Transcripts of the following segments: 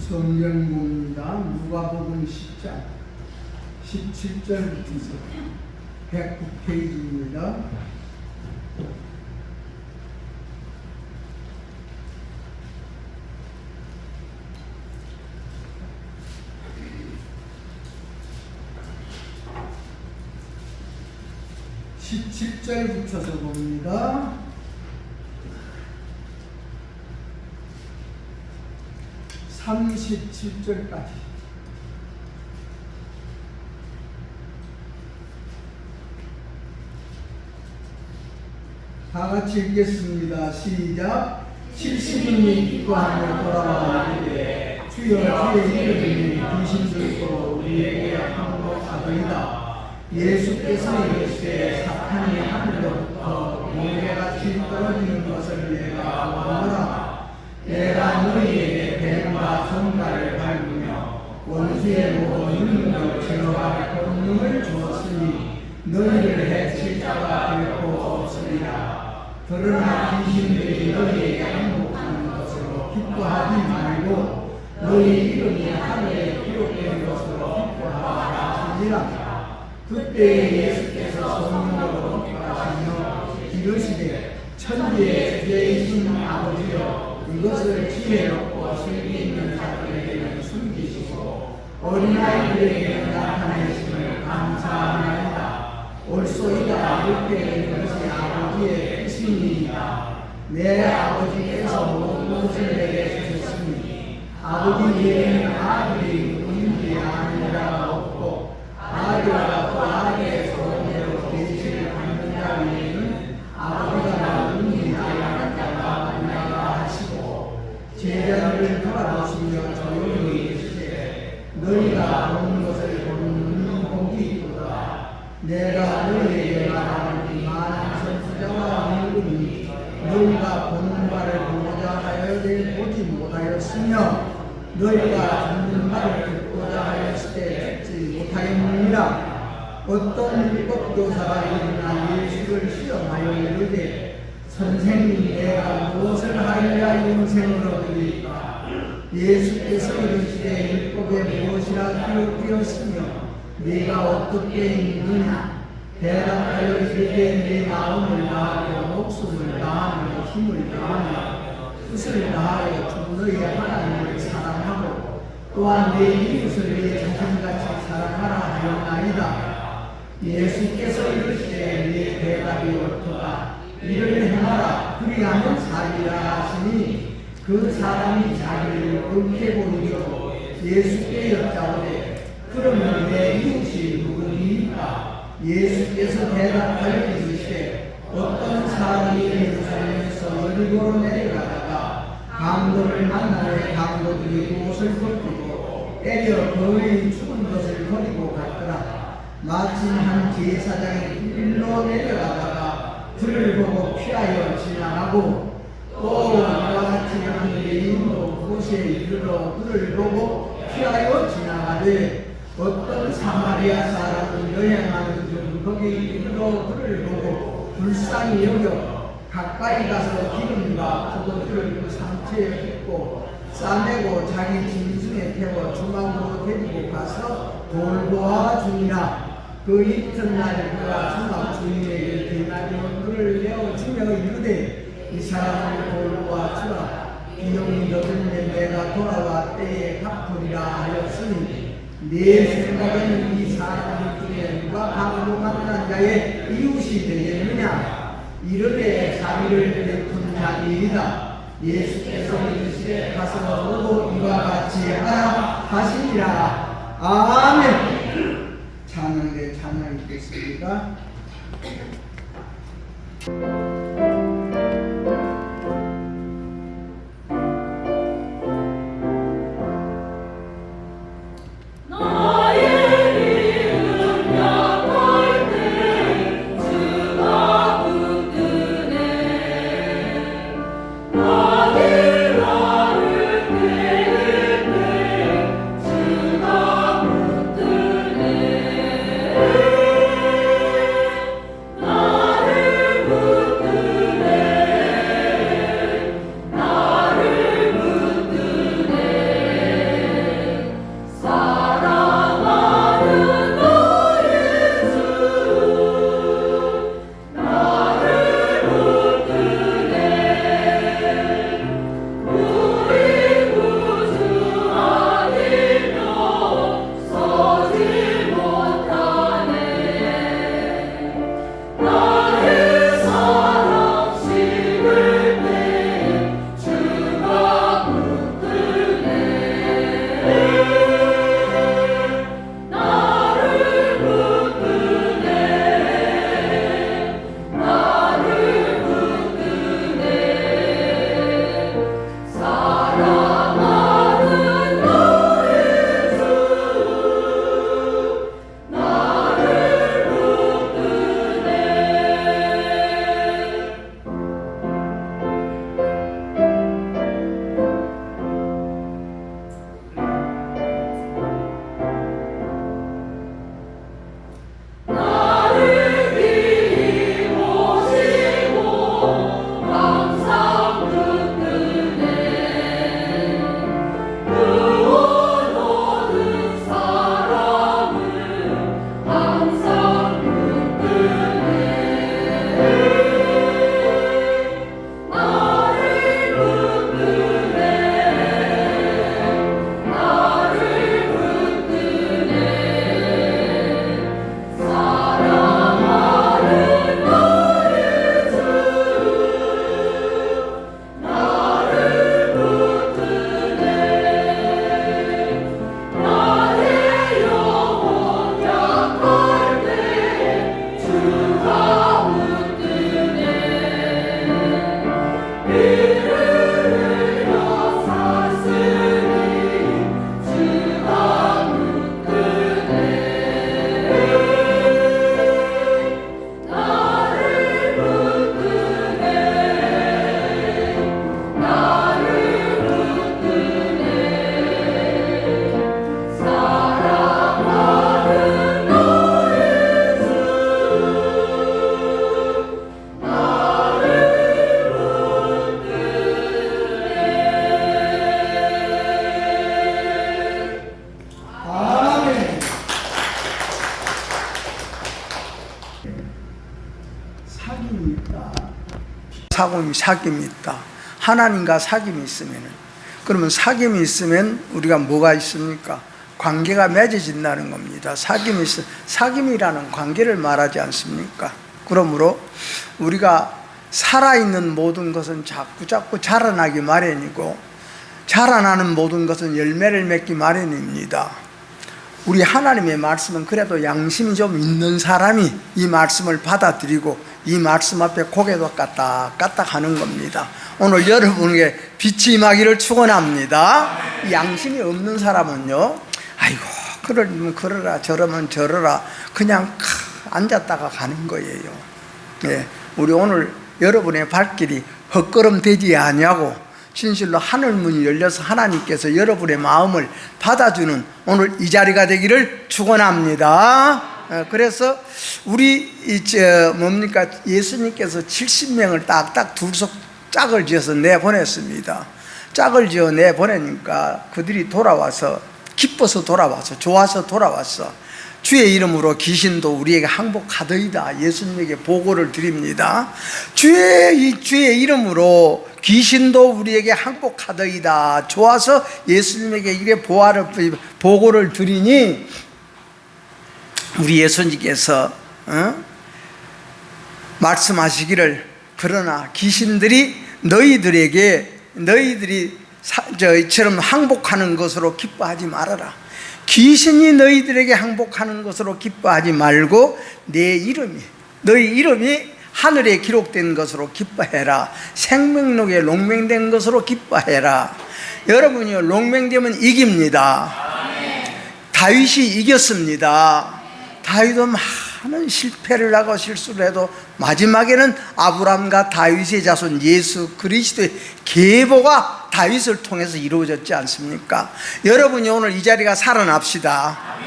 성경입니다. 누가복음 10장 17절부터 109페이지입니다. (17절부터서) 봅니다. 37절까지. 다 같이 읽겠습니다. 시작. 70인이 기뻐하며 돌아와 이르되 주여 주의 이름이 귀신 들고 우리에게 항복하더이다. 예수께서 이르시되 사탄이 하늘로부터 멍게같이 떨어지는 것을 내가 보노라. 내가 너희에게 뱀과 정갈을 밟으며 원수의 모든 능력을 제어할 권능을 주었으니 너희를 해칠 자가 결코 없으리라. 그러나 귀신들이 너희에게 항복하는 것으로 기뻐하지 말고 너희 이름이 하늘에 기록된 것으로 기뻐하라 하시니라. 그때 예수께서 성령으로 기뻐하시며 이르시되 천지의 주제이신 아버지여 이것을 지혜롭고 슬기 있는 자들에게는 숨기시고 어린아이들에게 나타내심을 감사하나이다. 옳소이다. 이렇게 되는 것이 아버지의 뜻이니이다. 내 아버지께서 모든 것을 내게 주셨으니 아버지 외에는 아들이 누구인지 아는 자가 없고 아들과 또 아들의 소원대로 계시를 받는 자 외에는 아버지가 누구인지 아는 자가 없나가 하시고 제자들을 돌아보시며 조용히 이르시되 너희가 보는 것을 보는 눈이 복이 있도다. 내가 너희에게 말하는 많은 선지자와 늙은이 너희가 보는 바를 보고자 하여되 보지 못하였으며 너희가 듣는 말을 듣고자 하였을 때 듣지 못하였느니라. 어떤 율법교사가 일어나 예수를 시험하여 이르되 선생님 내가 무엇을 하여야 영생을 얻으리까? 예수께서 이르시되 율법에 무엇이라 기록되었으며 네가 어떻게 읽느냐? 대답하여 이르되 내 마음을 다하며 목숨을 다하며 힘을 다하며 뜻을 다하여 주 너희 하나님을 사랑하고 또한 내 이웃을 내 자신같이 사랑하라 하였나이다. 예수께서 이르시되 네 대답이 옳도다. 이를 행하라. 그리하면 살리라 하시니 그 사람이 자기를 옳게 보이고 예수께 여짜오되 그러면 내 이웃이 누구니까? 예수께서 대답하여 이르시되 어떤 사람이 예루살렘에서 여리고로 내려가다가 강도를 만나매 강도들이 옷을 벗기고 때려 거의 죽은 것을 버리고 갔더라. 마침 한 제사장이 일로 내려가다가 그를 보고 피하여 지나가고 또 이와 같이 한 레인도 그곳에 이르러 그를 보고 피하여 지나가되 어떤 사마리아 사람은 여행하는 중 거기 이르러 그를 보고 불쌍히 여겨 가까이 가서 기름과 포도주를 그 상처에 붓고 싸매고 자기 짐승에 태워 중앙으로 데리고 가서 돌보아 주니라. 그 이튿날 그가 주막 주인에게 대나리로 그를 내어주며 이르되 이 사람을 돌보아 주라. 비용이 너든지 내가 돌아와 때에 갚으리라 하였으니 네 생각에는 이 사람 중에 누가 강도 만난 자의 이웃이 되겠느냐? 이르되 자비를 베푼 자니이다. 예수께서 이르시되 가서 너도 이와 같이 하라 하시니라. 아멘. 찬양대 찬양 읽겠습니다. 나를 사귐이 있다. 하나님과 사귐이 있으면, 그러면 사귐이 있으면 우리가 뭐가 있습니까? 관계가 맺어진다는 겁니다. 사귐이라는 관계를 말하지 않습니까? 그러므로 우리가 살아있는 모든 것은 자꾸 자라나기 마련이고, 자라나는 모든 것은 열매를 맺기 마련입니다. 우리 하나님의 말씀은 그래도 양심이 좀 있는 사람이 이 말씀을 받아들이고 이 말씀 앞에 고개도 까딱 하는 겁니다. 오늘 여러분에게 빛이 임하기를 축원합니다. 양심이 없는 사람은요, 아이고 그러면 그러라 저러면 저러라 그냥 앉았다가 가는 거예요. 예, 우리 오늘 여러분의 발길이 헛걸음 되지 아니하고 진실로 하늘 문이 열려서 하나님께서 여러분의 마음을 받아주는 오늘 이 자리가 되기를 축원합니다. 그래서 우리 예수님께서 70명을 딱딱 둘씩 짝을 지어서 내보냈습니다. 짝을 지어 내보내니까 그들이 돌아와서 기뻐서 돌아와서 좋아서 돌아왔어. 주의 이름으로 귀신도 우리에게 항복하더이다. 예수님에게 보고를 드립니다. 주의 이름으로 귀신도 우리에게 항복하더이다. 좋아서 예수님에게 이래 보고를 드리니 우리 예수님께서 말씀하시기를, 그러나 귀신들이 너희들이 저처럼 항복하는 것으로 기뻐하지 말아라. 귀신이 너희들에게 항복하는 것으로 기뻐하지 말고 너희 이름이 하늘에 기록된 것으로 기뻐해라. 생명록에 롱맹된 것으로 기뻐해라. 여러분이요, 롱맹되면 이깁니다. 다윗이 이겼습니다. 다윗도 많은 실패를 하고 실수를 해도 마지막에는 아브라함과 다윗의 자손 예수 그리스도의 계보가 다윗을 통해서 이루어졌지 않습니까? 여러분이 오늘 이 자리가 살아납시다.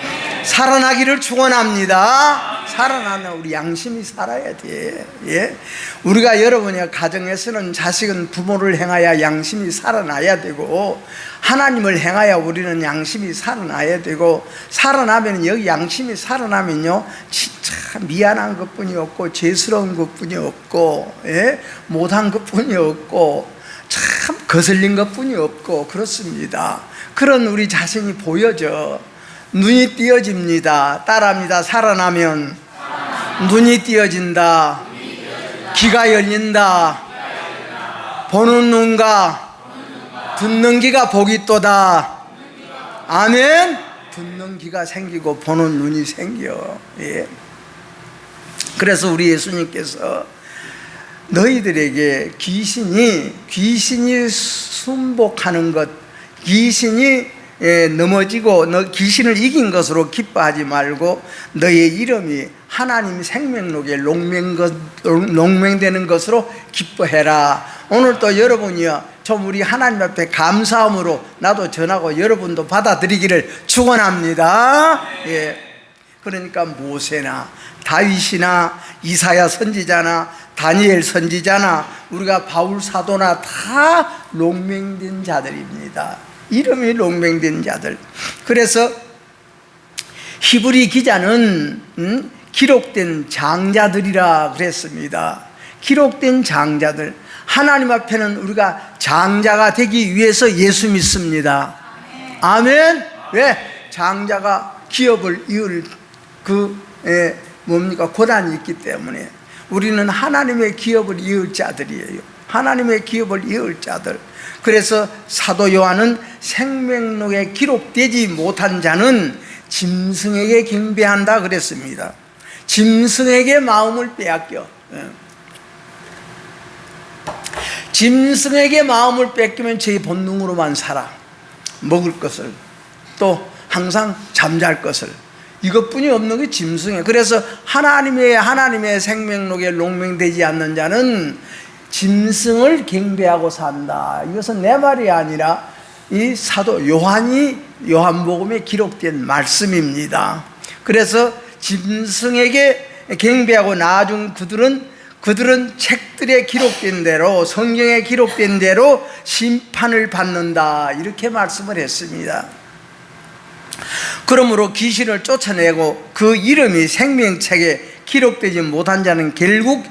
살아나기를 축원합니다. 살아나면 우리 양심이 살아야 돼. 예? 우리가 여러분의 가정에서는 자식은 부모를 행하여 양심이 살아나야 되고, 하나님을 행하여 우리는 양심이 살아나야 되고, 살아나면 여기 양심이 살아나면요 진짜 미안한 것뿐이 없고 죄스러운 것뿐이 없고, 예? 못한 것뿐이 없고 참 거슬린 것뿐이 없고 그렇습니다. 그런 우리 자신이 보여져. 눈이 띄어집니다. 따라합니다. 살아나면 눈이 띄어진다. 귀가 열린다. 보는 눈과 듣는 귀가 복이 또다. 아멘. 듣는 귀가 생기고 보는 눈이 생겨. 예. 그래서 우리 예수님께서 너희들에게 귀신이 순복하는 것, 귀신이 넘어지고 귀신을 이긴 것으로 기뻐하지 말고 너의 이름이 하나님 생명록에 롱맹되는 것으로 기뻐해라. 오늘 또 여러분이요 좀 우리 하나님 앞에 감사함으로 나도 전하고 여러분도 받아들이기를 축원합니다. 예. 그러니까 모세나 다윗이나 이사야 선지자나 다니엘 선지자나 우리가 바울 사도나 다 롱맹된 자들입니다. 이름이 롱맹된 자들. 그래서 히브리 기자는 기록된 장자들이라 그랬습니다. 기록된 장자들. 하나님 앞에는 우리가 장자가 되기 위해서 예수 믿습니다. 아멘. 왜? 장자가 기업을 이을 권한이 있기 때문에 우리는 하나님의 기업을 이을 자들이에요. 하나님의 기업을 이을 자들. 그래서 사도 요한은 생명록에 기록되지 못한 자는 짐승에게 경배한다 그랬습니다. 짐승에게 마음을 빼앗겨. 짐승에게 마음을 뺏기면 제 본능으로만 살아. 먹을 것을, 또 항상 잠잘 것을, 이것뿐이 없는 게 짐승이에요. 그래서 하나님의 생명록에 롱맹되지 않는 자는 짐승을 경배하고 산다. 이것은 내 말이 아니라 이 사도 요한복음에 기록된 말씀입니다. 그래서 짐승에게 경배하고 나아준 그들은 책들에 기록된 대로, 성경에 기록된 대로 심판을 받는다. 이렇게 말씀을 했습니다. 그러므로 귀신을 쫓아내고 그 이름이 생명책에 기록되지 못한 자는 결국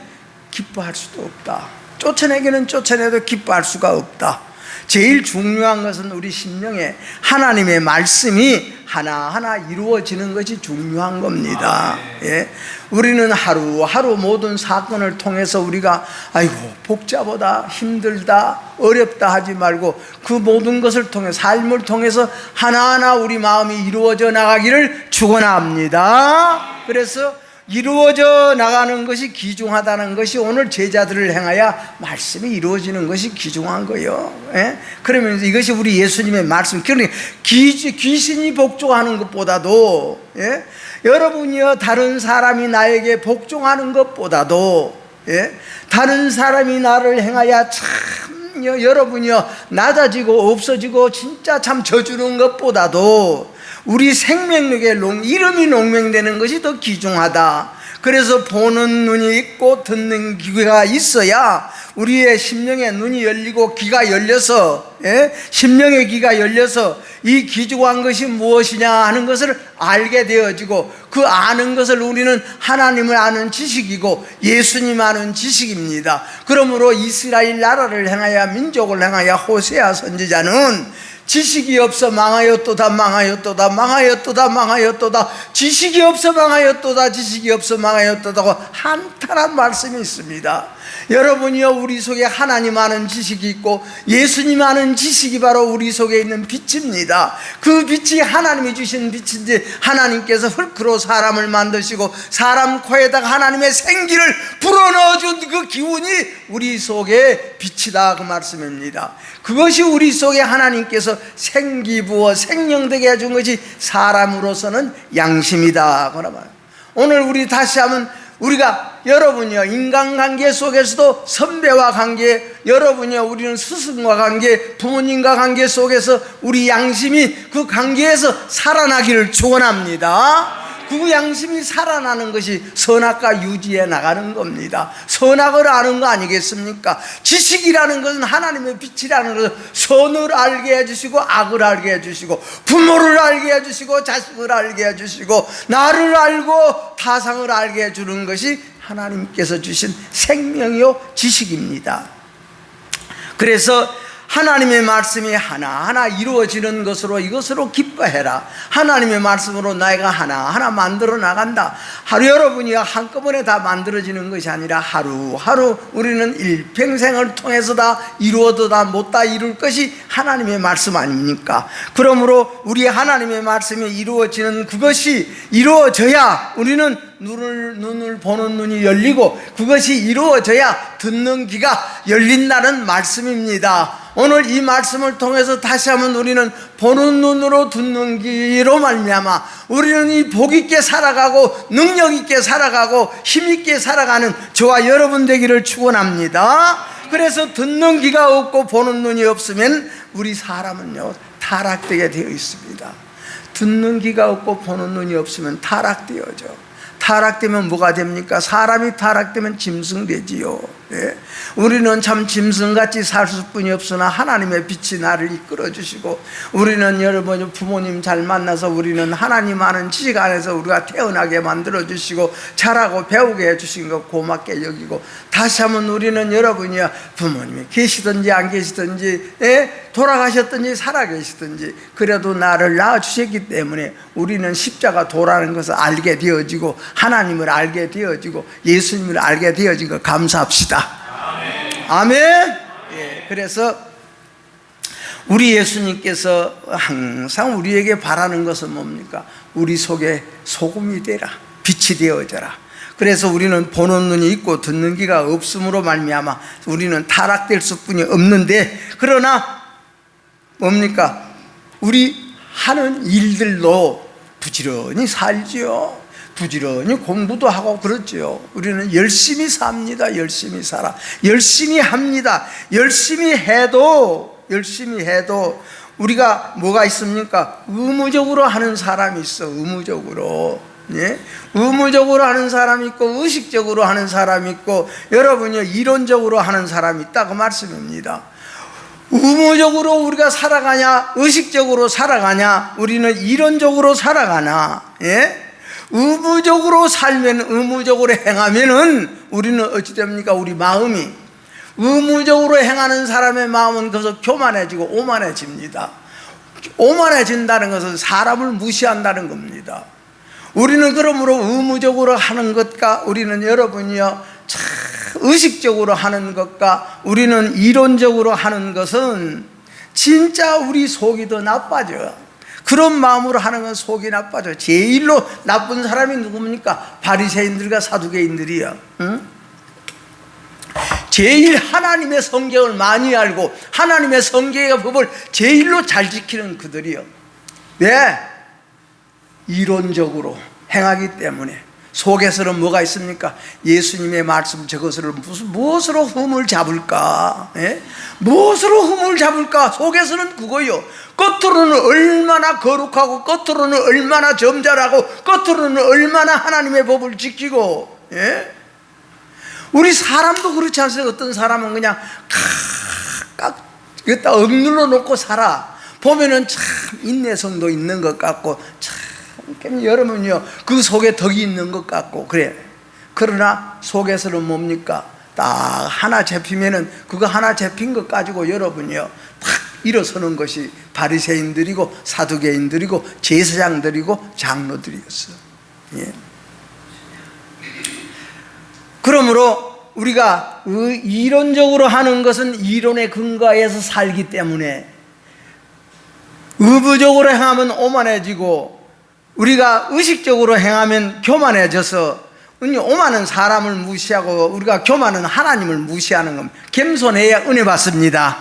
기뻐할 수도 없다. 쫓아내기는 쫓아내도 기뻐할 수가 없다. 제일 중요한 것은 우리 심령에 하나님의 말씀이 하나하나 이루어지는 것이 중요한 겁니다. 예. 우리는 하루하루 모든 사건을 통해서 우리가 아이고 복잡하다, 힘들다, 어렵다 하지 말고 그 모든 것을 통해 삶을 통해서 하나하나 우리 마음이 이루어져 나가기를 축원합니다. 그래서 이루어져 나가는 것이 귀중하다는 것이 오늘 제자들을 향하여 말씀이 이루어지는 것이 귀중한 거예요. 예? 그러면 이것이 우리 예수님의 말씀. 그러니까 귀신이 복종하는 것보다도, 예? 여러분이요 다른 사람이 나에게 복종하는 것보다도, 예? 다른 사람이 나를 행하여 참 여러분이요 낮아지고 없어지고 진짜 참 져주는 것보다도 우리 생명력의 이름이 농명되는 것이 더 귀중하다. 그래서 보는 눈이 있고 듣는 귀가 있어야 우리의 심령의 눈이 열리고 귀가 열려서, 예? 심령의 귀가 열려서 이 귀중한 것이 무엇이냐 하는 것을 알게 되어지고 그 아는 것을 우리는 하나님을 아는 지식이고 예수님 아는 지식입니다. 그러므로 이스라엘 나라를 향하여 민족을 향하여 호세아 선지자는 지식이 없어 망하였도다 망하였도다 망하였도다 망하였도다 지식이 없어 망하였도다 지식이 없어 망하였도다 한탄한 말씀이 있습니다. 여러분이요 우리 속에 하나님 아는 지식이 있고 예수님 아는 지식이 바로 우리 속에 있는 빛입니다. 그 빛이 하나님이 주신 빛인지 하나님께서 흙으로 사람을 만드시고 사람 코에다가 하나님의 생기를 불어넣어준 그 기운이 우리 속에 빛이다 그 말씀입니다. 그것이 우리 속에 하나님께서 생기 부어 생명되게 해준 것이 사람으로서는 양심이다. 오늘 우리 다시 한번 우리가 여러분이요 인간관계 속에서도 선배와 관계, 여러분이요 우리는 스승과 관계, 부모님과 관계 속에서 우리 양심이 그 관계에서 살아나기를 축원합니다. 그 양심이 살아나는 것이 선악과 유지해 나가는 겁니다. 선악을 아는 거 아니겠습니까? 지식이라는 것은 하나님의 빛이라는 것은 선을 알게 해주시고 악을 알게 해주시고 부모를 알게 해주시고 자식을 알게 해주시고 나를 알고 타상을 알게 해주는 것이 하나님께서 주신 생명이요 지식입니다. 그래서 하나님의 말씀이 하나하나 이루어지는 것으로 이것으로 기뻐해라. 하나님의 말씀으로 내가 하나하나 만들어 나간다. 하루 여러분이 한꺼번에 다 만들어지는 것이 아니라 하루하루 우리는 일평생을 통해서 다 이루어도 다 못 다 이룰 것이 하나님의 말씀 아닙니까? 그러므로 우리 하나님의 말씀이 이루어지는 그것이 이루어져야 우리는 눈을 보는 눈이 열리고 그것이 이루어져야 듣는 귀가 열린다는 말씀입니다. 오늘 이 말씀을 통해서 다시 한번 우리는 보는 눈으로 듣는 귀로 말미암아 우리는 이 복 있게 살아가고 능력 있게 살아가고 힘 있게 살아가는 저와 여러분 되기를 축원합니다. 그래서 듣는 귀가 없고 보는 눈이 없으면 우리 사람은요 타락되게 되어 있습니다. 듣는 귀가 없고 보는 눈이 없으면 타락되어져. 타락되면 뭐가 됩니까? 사람이 타락되면 짐승되지요. 예? 우리는 참 짐승같이 살 수뿐이 없으나 하나님의 빛이 나를 이끌어 주시고 우리는 여러분 부모님 잘 만나서 우리는 하나님 아는 지식 안에서 우리가 태어나게 만들어 주시고 자라고 배우게 해주신 것 고맙게 여기고 다시 한번 우리는 여러분이야 부모님이 계시든지 안 계시든지 돌아가셨든지 살아계시든지 그래도 나를 낳아주셨기 때문에 우리는 십자가 도라는 것을 알게 되어지고 하나님을 알게 되어지고 예수님을 알게 되어진 것 감사합시다. 아멘. 예, 그래서 우리 예수님께서 항상 우리에게 바라는 것은 뭡니까? 우리 속에 소금이 되라, 빛이 되어져라. 그래서 우리는 보는 눈이 있고 듣는 귀가 없음으로 말미암아 우리는 타락될 수뿐이 없는데 그러나 뭡니까? 우리 하는 일들로 부지런히 살지요. 부지런히 공부도 하고 그렇죠. 우리는 열심히 삽니다. 열심히 살아. 열심히 합니다. 열심히 해도 우리가 뭐가 있습니까? 의무적으로 하는 사람이 있어. 의무적으로. 예? 의무적으로 하는 사람이 있고 의식적으로 하는 사람이 있고 여러분이 이론적으로 하는 사람이 있다 그 말씀입니다. 의무적으로 우리가 살아가냐 의식적으로 살아가냐 우리는 이론적으로 살아가나 예? 의무적으로 살면 의무적으로 행하면은 우리는 어찌 됩니까? 우리 마음이 의무적으로 행하는 사람의 마음은 그래서 교만해지고 오만해집니다. 오만해진다는 것은 사람을 무시한다는 겁니다. 우리는 그러므로 의무적으로 하는 것과 우리는 여러분이요 참 의식적으로 하는 것과 우리는 이론적으로 하는 것은 진짜 우리 속이 더 나빠져. 그런 마음으로 하는 건 속이 나빠져. 제일로 나쁜 사람이 누굽니까? 바리새인들과 사두개인들이야. 응? 제일 하나님의 성경을 많이 알고 하나님의 성경의 법을 제일로 잘 지키는 그들이요. 왜? 이론적으로 행하기 때문에. 속에서는 뭐가 있습니까? 예수님의 말씀 저것을 무엇으로 흠을 잡을까? 예? 무엇으로 흠을 잡을까? 속에서는 그거요. 겉으로는 얼마나 거룩하고 겉으로는 얼마나 점잖하고 겉으로는 얼마나 하나님의 법을 지키고, 예? 우리 사람도 그렇지 않습니까? 어떤 사람은 그냥 깍 여기다 억눌러 놓고 살아. 보면은 참 인내성도 있는 것 같고 참 여러분요 그 속에 덕이 있는 것 같고 그래. 그러나 속에서는 뭡니까? 딱 하나 잡히면은 그거 하나 잡힌 것 가지고 여러분요 탁 일어서는 것이 바리새인들이고 사두개인들이고 제사장들이고 장로들이었어. 예. 그러므로 우리가 이론적으로 하는 것은 이론에 근거해서 살기 때문에 의무적으로 행하면 오만해지고 우리가 의식적으로 행하면 교만해져서 오만은 사람을 무시하고 우리가 교만은 하나님을 무시하는 겁니다. 겸손해야 은혜 받습니다.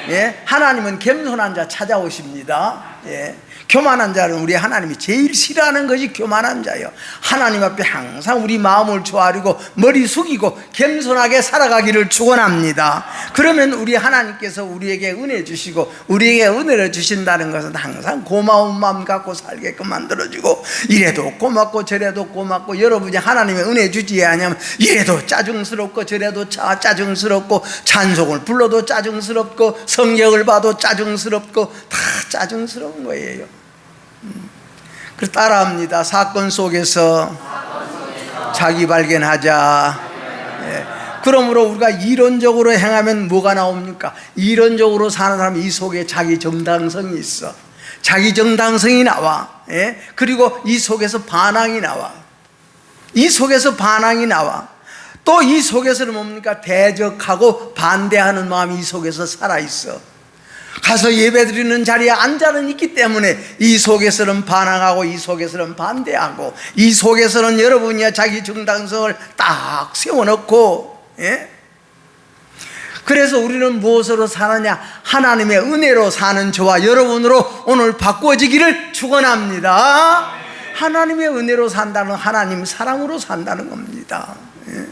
예? 하나님은 겸손한 자 찾아오십니다. 예? 교만한 자는 우리 하나님이 제일 싫어하는 것이 교만한 자예요. 하나님 앞에 항상 우리 마음을 조아리고 머리 숙이고 겸손하게 살아가기를 축원합니다. 그러면 우리 하나님께서 우리에게 은혜 주시고 우리에게 은혜를 주신다는 것은 항상 고마운 마음 갖고 살게끔 만들어주고 이래도 고맙고 저래도 고맙고 여러분이 하나님의 은혜 주지 않으면 이래도 짜증스럽고 저래도 짜증스럽고 찬송을 불러도 짜증스럽고 성경을 봐도 짜증스럽고 다 짜증스러운 거예요. 그래서 따라합니다. 사건 속에서 자기 발견하자. 예. 그러므로 우리가 이론적으로 행하면 뭐가 나옵니까? 이론적으로 사는 사람은 이 속에 자기 정당성이 있어. 자기 정당성이 나와. 예. 그리고 이 속에서 반항이 나와. 이 속에서 반항이 나와. 또 이 속에서는 뭡니까? 대적하고 반대하는 마음이 이 속에서 살아있어. 가서 예배드리는 자리에 앉아는 있기 때문에 이 속에서는 반항하고 이 속에서는 반대하고 이 속에서는 여러분이 자기 정당성을 딱 세워놓고, 예? 그래서 우리는 무엇으로 사느냐? 하나님의 은혜로 사는 저와 여러분으로 오늘 바꿔지기를 축원합니다. 하나님의 은혜로 산다는 하나님 사랑으로 산다는 겁니다. 예?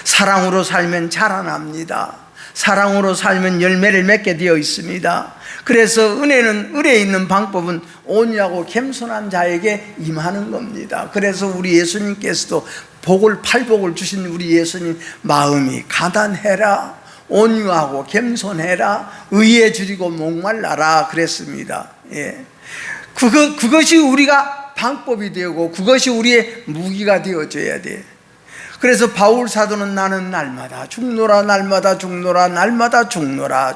사랑으로 살면 자라납니다. 사랑으로 살면 열매를 맺게 되어 있습니다. 그래서 은혜에 있는 방법은 온유하고 겸손한 자에게 임하는 겁니다. 그래서 우리 예수님께서도 팔복을 주신 우리 예수님 마음이 가난해라, 온유하고 겸손해라, 의에 줄이고 목말라라 그랬습니다. 예. 그것이 우리가 방법이 되고 그것이 우리의 무기가 되어줘야 돼. 그래서 바울 사도는 나는 날마다 죽노라, 날마다 죽노라, 날마다 죽노라,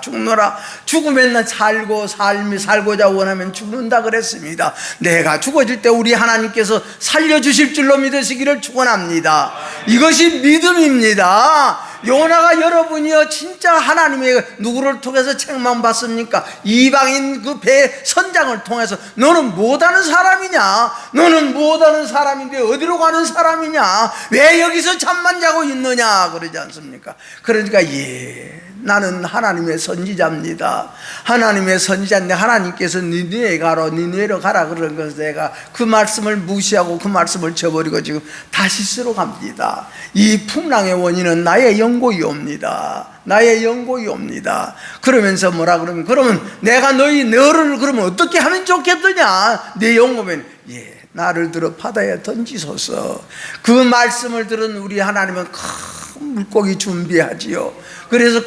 죽으면 살고자 원하면 죽는다 그랬습니다. 내가 죽어질 때 우리 하나님께서 살려주실 줄로 믿으시기를 축원합니다. 이것이 믿음입니다. 요나가 여러분이요 진짜 하나님의 누구를 통해서 책망받습니까? 이방인 그 배 선장을 통해서 너는 못하는 사람이냐? 너는 못하는 사람인데 어디로 가는 사람이냐? 왜 여기서 잠만 자고 있느냐? 그러지 않습니까? 그러니까 나는 하나님의 선지자입니다. 하나님의 선지자인데 하나님께서 니느웨로 가라 그런 것을 내가 그 말씀을 무시하고 그 말씀을 저버리고 지금 다시스로 갑니다. 이 풍랑의 원인은 나의 영고이옵니다. 나의 영고이옵니다. 그러면서 뭐라 그러면 내가 너를 그러면 어떻게 하면 좋겠느냐? 내 영고면 나를 들어 바다에 던지소서. 그 말씀을 들은 우리 하나님은 큰 물고기 준비하지요. 그래서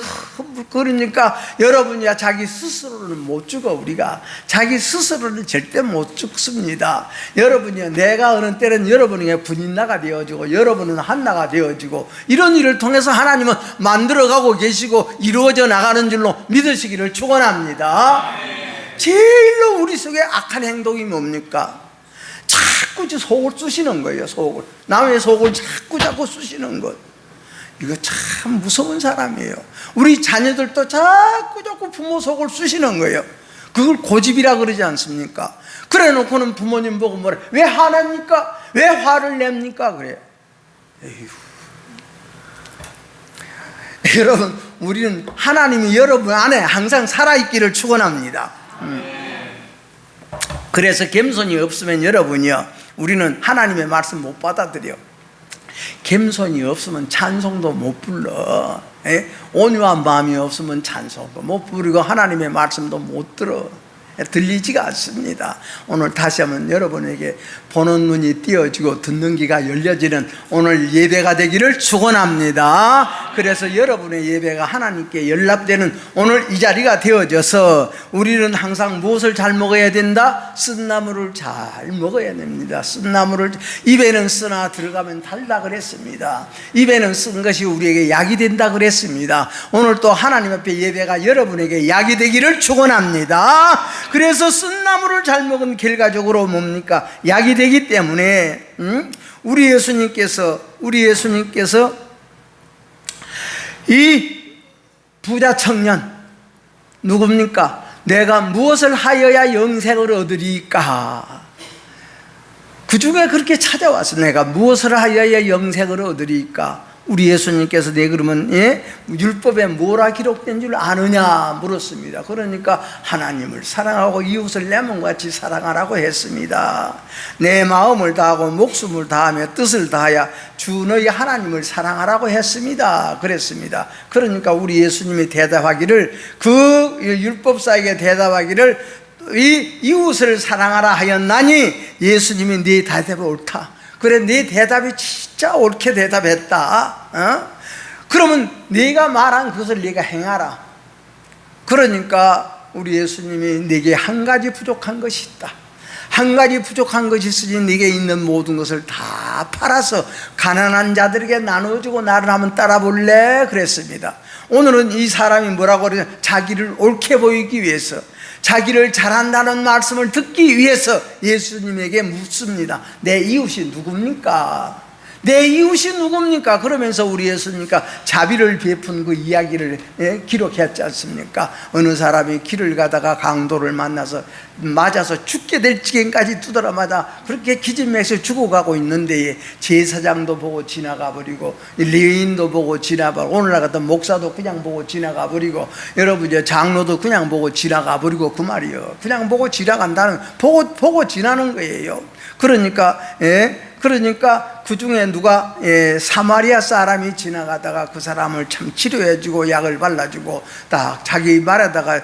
그러니까 여러분이야 자기 스스로는 못 죽어. 우리가 자기 스스로는 절대 못 죽습니다. 여러분이야 내가 어느 때는 여러분에게 분인나가 되어지고 여러분은 한나가 되어지고 이런 일을 통해서 하나님은 만들어가고 계시고 이루어져 나가는 줄로 믿으시기를 축원합니다. 제일로 우리 속에 악한 행동이 뭡니까? 자꾸 속을 쑤시는 거예요. 속을, 남의 속을 자꾸 쑤시는 것. 이거 참 무서운 사람이에요. 우리 자녀들도 자꾸 부모 속을 쑤시는 거예요. 그걸 고집이라 그러지 않습니까? 그래 놓고는 부모님 보고 뭐래? 왜 화납니까? 왜 화를 냅니까? 그래요. 에휴. 여러분, 우리는 하나님이 여러분 안에 항상 살아있기를 축원합니다. 그래서 겸손이 없으면 여러분이요, 우리는 하나님의 말씀 못 받아들여. 겸손이 없으면 찬송도 못 불러. 온유한 마음이 없으면 찬송도 못 부르고 하나님의 말씀도 못 들어. 들리지가 않습니다. 오늘 다시 한번 여러분에게 보는 눈이 띄어지고 듣는 귀가 열려지는 오늘 예배가 되기를 축원합니다. 그래서 여러분의 예배가 하나님께 연락되는 오늘 이 자리가 되어져서 우리는 항상 무엇을 잘 먹어야 된다? 쓴나물을 잘 먹어야 됩니다. 쓴나물을, 입에는 쓰나 들어가면 달다 그랬습니다. 입에는 쓴 것이 우리에게 약이 된다 그랬습니다. 오늘 또 하나님 앞에 예배가 여러분에게 약이 되기를 축원합니다. 그래서 쓴나물을 잘 먹은 결과적으로 뭡니까? 약이 되기 때문에 우리 예수님께서 이 부자 청년 누굽니까? 내가 무엇을 하여야 영생을 얻으리까? 그 중에 그렇게 찾아와서 내가 무엇을 하여야 영생을 얻으리까? 우리 예수님께서 내 그러면 율법에 뭐라 기록된 줄 아느냐 물었습니다. 그러니까 하나님을 사랑하고 이웃을 내 몸같이 사랑하라고 했습니다. 내 마음을 다하고 목숨을 다하며 뜻을 다하여 주 너희 하나님을 사랑하라고 했습니다. 그랬습니다. 그러니까 우리 예수님이 대답하기를, 그 율법사에게 대답하기를 이 이웃을 사랑하라 하였나니 예수님이 네 대답이 옳다. 그래, 네 대답이 진짜 옳게 대답했다. 그러면 네가 말한 그것을 네가 행하라. 그러니까 우리 예수님이 네게 한 가지 부족한 것이 있다. 한 가지 부족한 것이 있으니 네게 있는 모든 것을 다 팔아서 가난한 자들에게 나눠주고 나를 한번 따라볼래? 그랬습니다. 오늘은 이 사람이 뭐라고 그러냐? 자기를 옳게 보이기 위해서, 자기를 잘한다는 말씀을 듣기 위해서 예수님에게 묻습니다. 내 이웃이 누굽니까? 내 이웃이 누굽니까? 그러면서 우리 예수님과 자비를 베푼 그 이야기를 기록했지 않습니까? 어느 사람이 길을 가다가 강도를 만나서 맞아서 죽게 될 지경까지 두드러마다 그렇게 기진맥스 죽어가고 있는데 제사장도 보고 지나가 버리고 레위인도 보고 지나가 버리고 오늘날 같은 목사도 그냥 보고 지나가 버리고 여러분 이제 장로도 그냥 보고 지나가 버리고 그 말이요. 그냥 보고 지나간다는 보고 지나는 거예요. 그러니까 그 중에 누가 사마리아 사람이 지나가다가 그 사람을 참 치료해주고 약을 발라주고 딱 자기 말에다가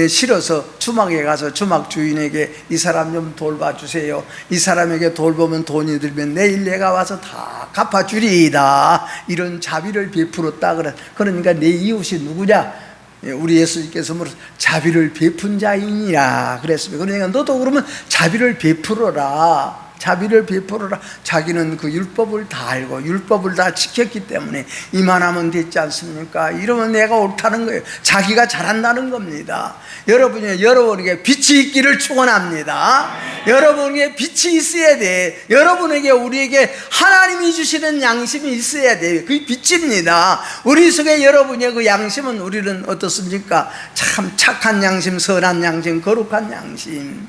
실어서 주막에 가서 주막 주인에게 이 사람 좀 돌봐주세요. 이 사람에게 돌보면 돈이 들면 내일 내가 와서 다 갚아주리이다. 이런 자비를 베풀었다. 그러니까 내 이웃이 누구냐? 우리 예수님께서 자비를 베푼 자이니라 그랬습니다. 그러니까 너도 그러면 자비를 베풀어라. 자비를 베풀어라. 자기는 그 율법을 다 알고 율법을 다 지켰기 때문에 이만하면 됐지 않습니까? 이러면 내가 옳다는 거예요. 자기가 잘한다는 겁니다. 여러분에게 빛이 있기를 축원합니다. 여러분에게 빛이 있어야 돼. 여러분에게, 우리에게 하나님이 주시는 양심이 있어야 돼요. 그게 빛입니다. 우리 속에 여러분의 그 양심은 우리는 어떻습니까? 참 착한 양심, 선한 양심, 거룩한 양심.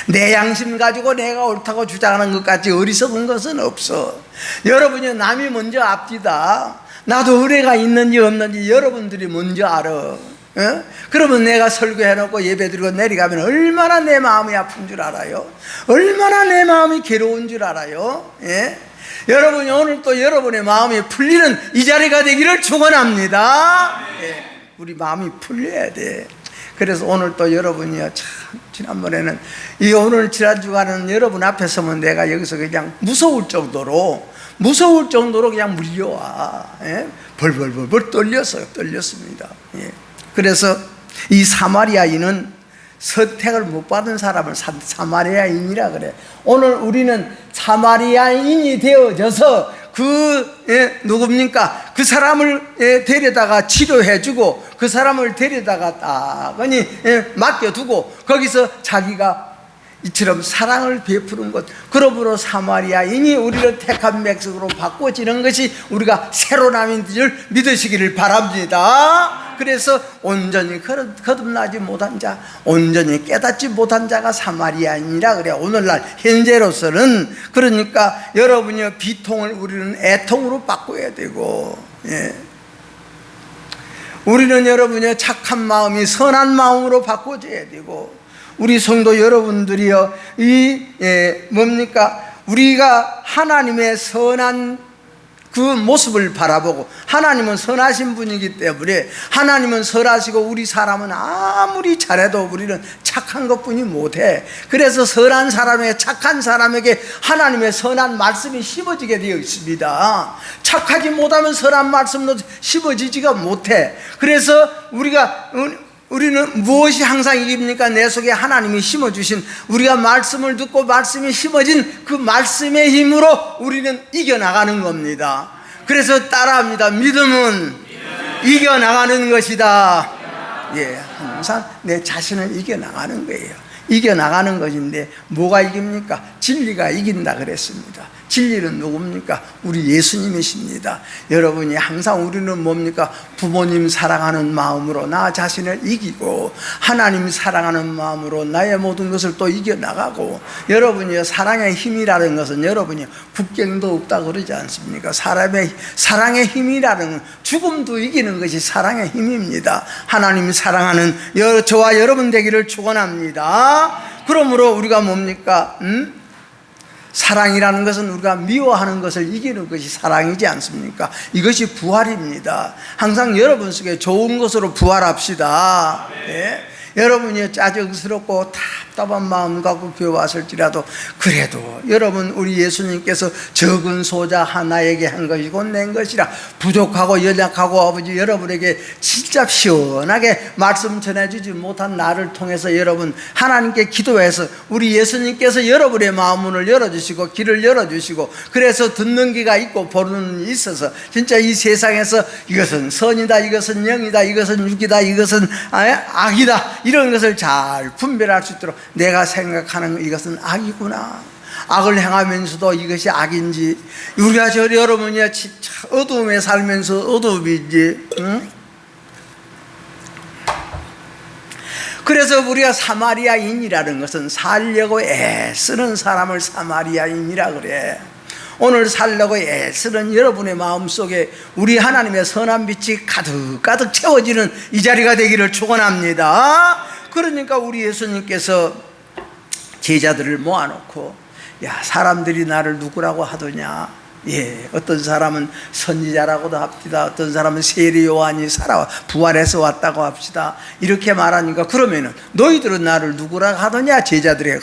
내 양심 가지고 내가 옳다고 주장하는 것까지 어리석은 것은 없어. 여러분이 남이 먼저 압디다. 나도 의뢰가 있는지 없는지 여러분들이 먼저 알아. 그러면 내가 설교해놓고 예배드리고 내려가면 얼마나 내 마음이 아픈 줄 알아요? 얼마나 내 마음이 괴로운 줄 알아요? 여러분이 오늘 또 여러분의 마음이 풀리는 이 자리가 되기를 축원합니다. 우리 마음이 풀려야 돼. 그래서 오늘 또 여러분이요, 참 지난번에는 지난주간은 여러분 앞에 서면 내가 여기서 그냥 무서울 정도로 무서울 정도로 그냥 물려와. 예? 벌벌벌벌 떨렸습니다. 예. 그래서 이 사마리아인은 선택을 못 받은 사람을 사마리아인이라 그래. 오늘 우리는 사마리아인이 되어져서 누굽니까? 그 사람을 데려다가 치료해주고 그 사람을 데려다가 따거니 맡겨두고 거기서 자기가 이처럼 사랑을 베푸는 것, 그러므로 사마리아인이 우리를 택한 백성으로 바꿔지는 것이 우리가 새로 남인 줄 믿으시기를 바랍니다. 그래서 온전히 거듭나지 못한 자, 온전히 깨닫지 못한 자가 사마리아인이라 그래. 오늘날 현재로서는. 그러니까 여러분이 비통을 우리는 애통으로 바꿔야 되고, 예. 우리는 여러분의 착한 마음이 선한 마음으로 바꿔져야 되고, 우리 성도 여러분들이요, 뭡니까? 우리가 하나님의 선한 그 모습을 바라보고, 하나님은 선하신 분이기 때문에, 하나님은 선하시고 우리 사람은 아무리 잘해도 우리는 착한 것뿐이 못해. 그래서 선한 사람에게, 착한 사람에게 하나님의 선한 말씀이 심어지게 되어 있습니다. 착하지 못하면 선한 말씀도 심어지지가 못해. 그래서 우리는 무엇이 항상 이깁니까? 내 속에 하나님이 심어주신, 우리가 말씀을 듣고 말씀이 심어진 그 말씀의 힘으로 우리는 이겨나가는 겁니다. 그래서 따라합니다. 믿음은 이겨나가는 것이다. 예, 항상 내 자신을 이겨나가는 거예요. 이겨나가는 것인데 뭐가 이깁니까? 진리가 이긴다 그랬습니다. 진리는 누굽니까? 우리 예수님이십니다. 여러분이 항상 우리는 뭡니까? 부모님 사랑하는 마음으로 나 자신을 이기고, 하나님 사랑하는 마음으로 나의 모든 것을 또 이겨나가고, 여러분이 사랑의 힘이라는 것은 여러분이 국경도 없다 그러지 않습니까? 사랑의 힘이라는 건 죽음도 이기는 것이 사랑의 힘입니다. 하나님 사랑하는 저와 여러분 되기를 축원합니다. 그러므로 우리가 뭡니까? 사랑이라는 것은 우리가 미워하는 것을 이기는 것이 사랑이지 않습니까? 이것이 부활입니다. 항상 여러분 속에 좋은 것으로 부활합시다. 네? 여러분이 짜증스럽고 답답한 마음 갖고 교회 왔을지라도, 그래도 여러분, 우리 예수님께서 적은 소자 하나에게 한 것이 곧 낸 것이라, 부족하고 연약하고 아버지 여러분에게 진짜 시원하게 말씀 전해주지 못한 나를 통해서 여러분 하나님께 기도해서 우리 예수님께서 여러분의 마음문을 열어주시고 길을 열어주시고, 그래서 듣는 귀가 있고 보는 눈이 있어서 진짜 이 세상에서 이것은 선이다, 이것은 영이다, 이것은 육이다, 이것은 악이다, 이런 것을 잘 분별할 수 있도록, 내가 생각하는 이것은 악이구나, 악을 행하면서도 이것이 악인지, 우리가 여러분이 어두움에 살면서 어두움인지, 응? 그래서 우리가 사마리아인이라는 것은 살려고 애쓰는 사람을 사마리아인이라 그래. 오늘 살려고 애쓰는 여러분의 마음속에 우리 하나님의 선한 빛이 가득가득 채워지는 이 자리가 되기를 축원합니다. 그러니까 우리 예수님께서 제자들을 모아놓고, 야, 사람들이 나를 누구라고 하더냐? 예, 어떤 사람은 선지자라고도 합시다. 어떤 사람은 세례 요한이 부활해서 왔다고 합시다. 이렇게 말하니까, 그러면은 너희들은 나를 누구라고 하더냐? 제자들이.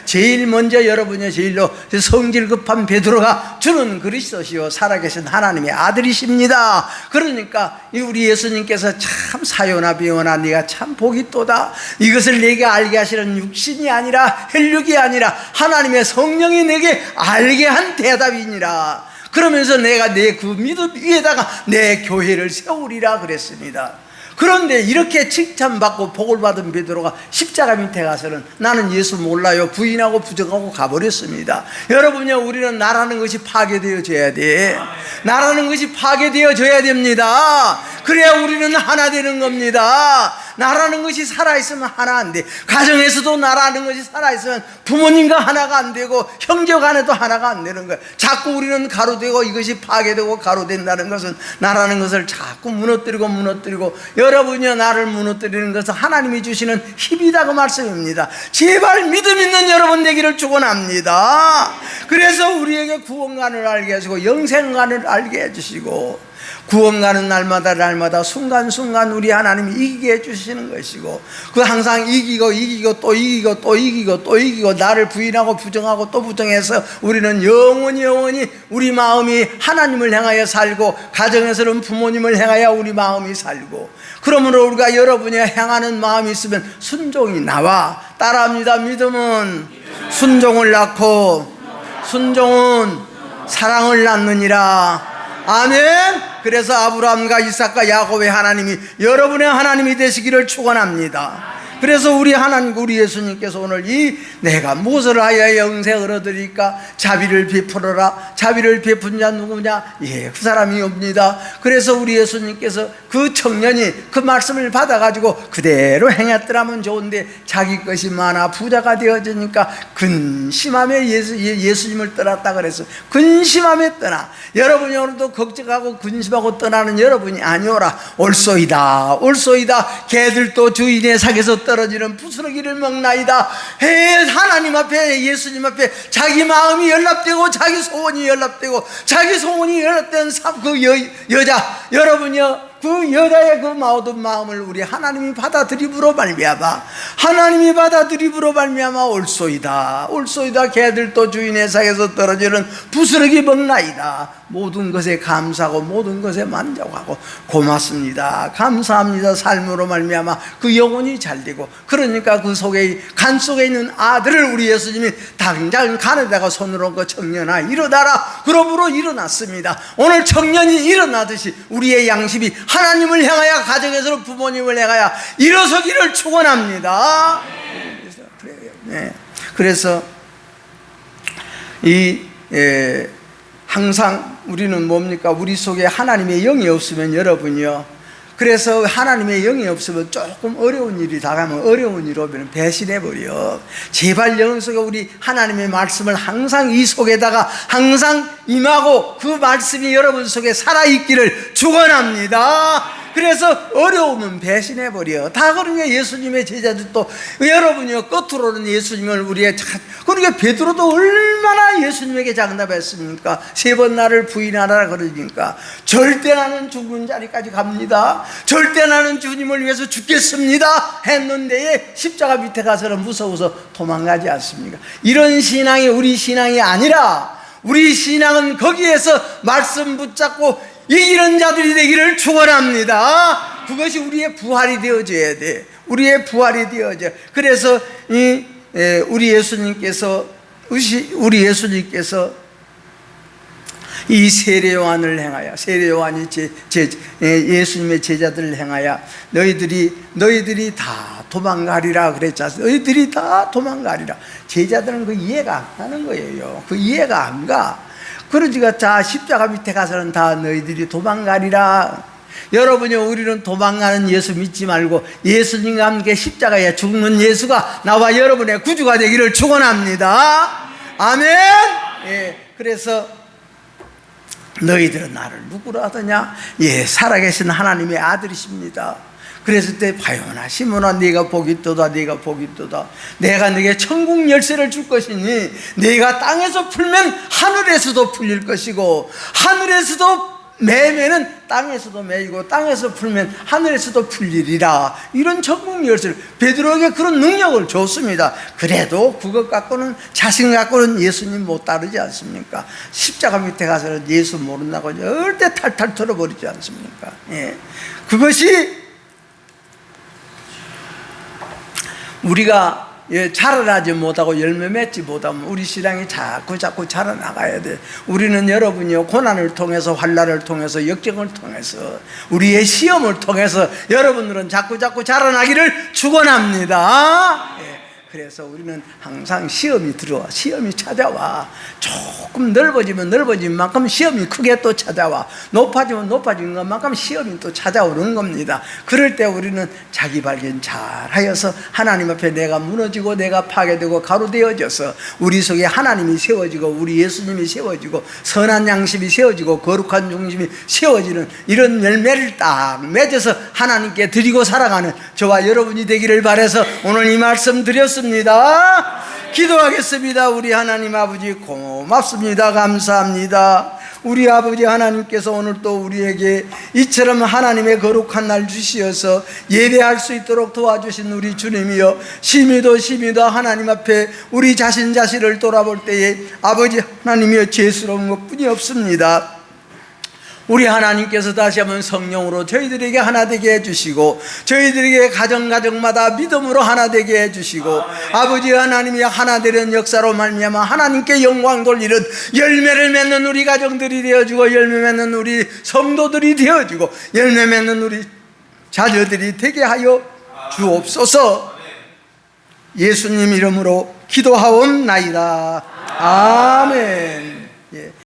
제일 먼저 여러분이 제일로 성질 급한 베드로가 주는 그리스도시요 살아계신 하나님의 아들이십니다. 그러니까 우리 예수님께서 참 사요나 비요나 네가 참 복이 또다. 이것을 내게 알게 하시는 육신이 아니라 혈육이 아니라 하나님의 성령이 내게 알게 한 대답이니라. 그러면서 내가 내 그 믿음 위에다가 내 교회를 세우리라 그랬습니다. 그런데 이렇게 칭찬받고 복을 받은 베드로가 십자가 밑에 가서는 나는 예수 몰라요 부인하고 부정하고 가버렸습니다. 여러분요, 우리는 나라는 것이 파괴되어져야 돼. 나라는 것이 파괴되어져야 됩니다. 그래야 우리는 하나 되는 겁니다. 나라는 것이 살아있으면 하나 안 돼. 가정에서도 나라는 것이 살아있으면 부모님과 하나가 안 되고 형제 간에도 하나가 안 되는 거예요. 자꾸 우리는 가로되고 이것이 파괴되고 가로된다는 것은 나라는 것을 자꾸 무너뜨리고 여러분이요, 나를 무너뜨리는 것은 하나님이 주시는 힘이다 그 말씀입니다. 제발 믿음 있는 여러분 되기를 축원합니다. 그래서 우리에게 구원관을 알게 하시고 영생관을 알게 해주시고, 구원가는 날마다 순간순간 우리 하나님이 이기게 해주시는 것이고, 그 항상 이기고 또 이기고 또 이기고 또 이기고 나를 부인하고 부정하고 또 부정해서 우리는 영원히 우리 마음이 하나님을 향하여 살고, 가정에서는 부모님을 향하여 우리 마음이 살고, 그러므로 우리가 여러분이 향하는 마음이 있으면 순종이 나와. 따라합니다. 믿음은 순종을 낳고 순종은 사랑을 낳느니라. 아멘. 그래서 아브라함과 이삭과 야곱의 하나님이 여러분의 하나님이 되시기를 축원합니다. 그래서 우리 하나님, 우리 예수님께서 오늘 내가 무엇을 하여 영생을 얻으리까? 자비를 베풀어라. 자비를 베푼 자 누구냐? 그 사람이 옵니다. 그래서 우리 예수님께서 그 청년이 그 말씀을 받아가지고 그대로 행했더라면 좋은데, 자기 것이 많아 부자가 되어지니까 근심함에 예수님을 떠났다 그래서 근심함에 떠나. 여러분이 오늘도 걱정하고 근심하고 떠나는 여러분이 아니오라. 올소이다. 개들도 주인의 sak에서 떨어지는 부스러기를 먹나이다. 하나님 앞에, 예수님 앞에 자기 마음이 연락되고 자기 소원이 연락되고 자기 소원이 연락된 그 여자, 여러분이요, 그 여자의 그 모든 마음을 우리 하나님이 받아들임으로 말미암아, 올소이다. 개들도 주인의 sak에서 떨어지는 부스러기 먹나이다. 모든 것에 감사하고 모든 것에 만족하고 고맙습니다, 감사합니다 삶으로 말미암아 그 영혼이 잘되고, 그러니까 그 속에, 간 속에 있는 아들을 우리 예수님이 당장 간에다가 손으로 얹고 청년아 일어나라. 그러므로 일어났습니다. 오늘 청년이 일어나듯이 우리의 양심이 하나님을 향하여, 가정에서 부모님을 향하여 일어서기를 축원합니다. 그래서 항상 우리는 뭡니까? 우리 속에 하나님의 영이 없으면, 여러분이요, 그래서 하나님의 영이 없으면 조금 어려운 일이 다가면, 어려운 일 오면 배신해버려. 제발 영 속에 우리 하나님의 말씀을 항상 이 속에다가 항상 임하고 그 말씀이 여러분 속에 살아있기를 축원합니다. 그래서 어려우면 배신해버려. 다 그러니까 예수님의 제자들도, 여러분이요, 끝으로는 예수님을 그러니까 베드로도 얼마나 예수님에게 장담했습니까? 3번 나를 부인하라 그러니까 절대 나는 죽은 자리까지 갑니다, 절대 나는 주님을 위해서 죽겠습니다 했는데, 십자가 밑에 가서는 무서워서 도망가지 않습니까? 이런 신앙이 우리 신앙이 아니라, 우리 신앙은 거기에서 말씀 붙잡고 이기는 자들이 되기를 축원합니다. 그것이 우리의 부활이 되어져야 돼. 우리의 부활이 되어져. 그래서 우리 예수님께서 이 세례 요한을 행하여, 세례 요한이 예수님의 제자들을 행하여 너희들이 다 도망가리라 그랬지 않습니까? 너희들이 다 도망가리라. 제자들은 그 이해가 안 가는 거예요. 그 이해가 안 가. 그러지가, 자, 십자가 밑에 가서는 다 너희들이 도망가리라. 여러분이, 우리는 도망가는 예수 믿지 말고 예수님과 함께 십자가에 죽는 예수가 나와 여러분의 구주가 되기를 축원합니다. 아멘. 그래서 너희들은 나를 누구로 하더냐? 살아계신 하나님의 아들이십니다. 그랬을 때, 바요나 시몬아 네가 복이 있도다, 내가 네게 천국 열쇠를 줄 것이니 네가 땅에서 풀면 하늘에서도 풀릴 것이고, 하늘에서도 매매는 땅에서도 매이고 땅에서 풀면 하늘에서도 풀리리라. 이런 천국 열쇠를, 베드로에게 그런 능력을 줬습니다. 그래도 그것 갖고는, 자신 갖고는 예수님 못 따르지 않습니까? 십자가 밑에 가서는 예수 모른다고 절대 탈탈 털어버리지 않습니까? 그것이 우리가 자라나지 못하고 열매 맺지 못하면 우리 신앙이 자꾸 자라나가야 돼. 우리는, 여러분이요, 고난을 통해서, 환난을 통해서, 역경을 통해서, 우리의 시험을 통해서 여러분들은 자꾸 자라나기를 축원합니다. 그래서 우리는 항상 시험이 들어와, 시험이 찾아와. 조금 넓어지면 넓어진 만큼 시험이 크게 또 찾아와. 높아지면 높아진 것만큼 시험이 또 찾아오는 겁니다. 그럴 때 우리는 자기 발견 잘 하여서 하나님 앞에 내가 무너지고 내가 파괴되고 가루되어져서 우리 속에 하나님이 세워지고 우리 예수님이 세워지고 선한 양심이 세워지고 거룩한 중심이 세워지는 이런 열매를 딱 맺어서 하나님께 드리고 살아가는 저와 여러분이 되기를 바라서 오늘 이 말씀 드렸습니다. 기도하겠습니다. 우리 하나님 아버지 고맙습니다. 감사합니다. 우리 아버지 하나님께서 오늘 또 우리에게 이처럼 하나님의 거룩한 날 주시어서 예배할 수 있도록 도와주신 우리 주님이여, 심히도 하나님 앞에 우리 자신을 돌아볼 때에 아버지 하나님이여 죄스러운 것뿐이 없습니다. 우리 하나님께서 다시 한번 성령으로 저희들에게 하나 되게 해주시고, 저희들에게 가정마다 믿음으로 하나 되게 해주시고, 아버지 하나님이 하나 되는 역사로 말미암아 하나님께 영광 돌리는 열매를 맺는 우리 가정들이 되어주고, 열매 맺는 우리 성도들이 되어주고, 열매 맺는 우리 자녀들이 되게 하여 주옵소서. 예수님 이름으로 기도하옵나이다. 아멘.